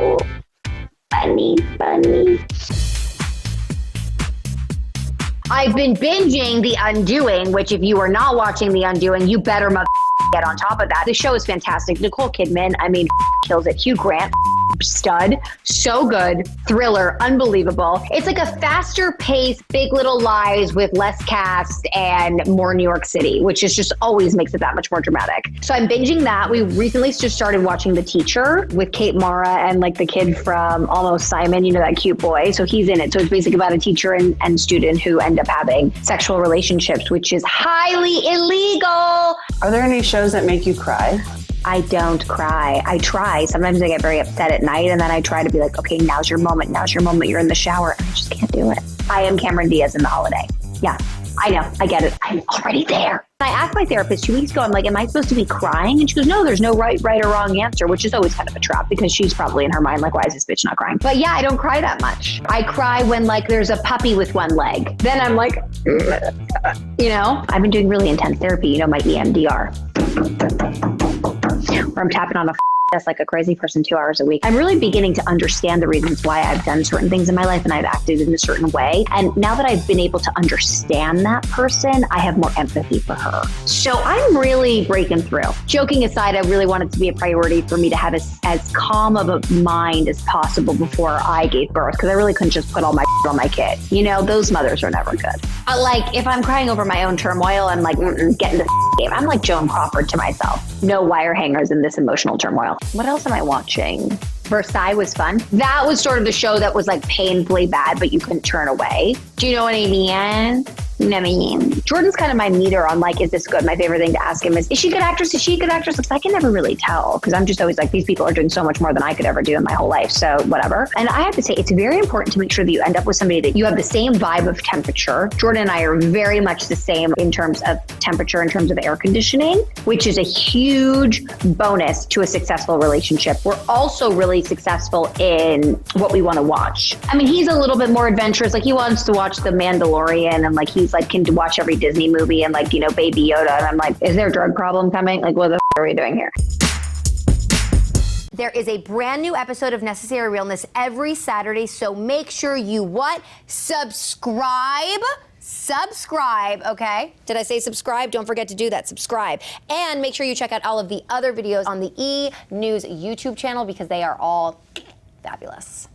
Oh, funny, funny. I've been binging The Undoing, which if you are not watching The Undoing, you better get on top of that. The show is fantastic. Nicole Kidman, kills it. Hugh Grant, stud. So good. Thriller. Unbelievable. It's like a faster paced Big Little Lies with less cast and more New York City, which is just always makes it that much more dramatic. So I'm binging that. We recently just started watching The Teacher with Kate Mara and like the kid from Almost Simon, you know, that cute boy. So he's in it. So it's basically about a teacher and student who end up having sexual relationships, which is highly illegal. Are there any shows that make you cry? I don't cry. I try. Sometimes I get very upset at night and then I try to be like, okay, now's your moment. Now's your moment. You're in the shower. I just can't do it. I am Cameron Diaz in The Holiday. Yeah, I know. I get it. I'm already there. I asked my therapist 2 weeks ago, I'm like, am I supposed to be crying? And she goes, no, there's no right or wrong answer, which is always kind of a trap because she's probably in her mind like, why is this bitch not crying? But yeah, I don't cry that much. I cry when like there's a puppy with one leg. Then I'm like, you know, I've been doing really intense therapy, you know, my EMDR. Where I'm tapping on a desk like a crazy person 2 hours a week. I'm really beginning to understand the reasons why I've done certain things in my life and I've acted in a certain way. And now that I've been able to understand that person, I have more empathy for her. So I'm really breaking through. Joking aside, I really want it to be a priority for me to have as calm of a mind as possible before I gave birth, because I really couldn't just put all my on my kid. You know, those mothers are never good. But like, if I'm crying over my own turmoil, I'm like, get in the game. I'm like Joan Crawford to myself. No wire hangers in this emotional turmoil. What else am I watching? Versailles was fun. That was sort of the show that was like painfully bad, but you couldn't turn away. Do you know what I mean? Jordan's kind of my meter on like, is this good? My favorite thing to ask him is she a good actress? Is she a good actress? Because I can never really tell because I'm just always like, these people are doing so much more than I could ever do in my whole life. So whatever. And I have to say, it's very important to make sure that you end up with somebody that you have the same vibe of temperature. Jordan and I are very much the same in terms of temperature, in terms of air conditioning, which is a huge bonus to a successful relationship. We're also really successful in what we want to watch. I mean, he's a little bit more adventurous. Like he wants to watch The Mandalorian and like he's like can watch every Disney movie and like, you know, Baby Yoda. And I'm like, is there a drug problem coming? Like, what the are we doing here? There is a brand new episode of Necessary Realness every Saturday. So make sure you what? Subscribe, okay? Did I say subscribe? Don't forget to do that, subscribe. And make sure you check out all of the other videos on the E! News YouTube channel because they are all fabulous.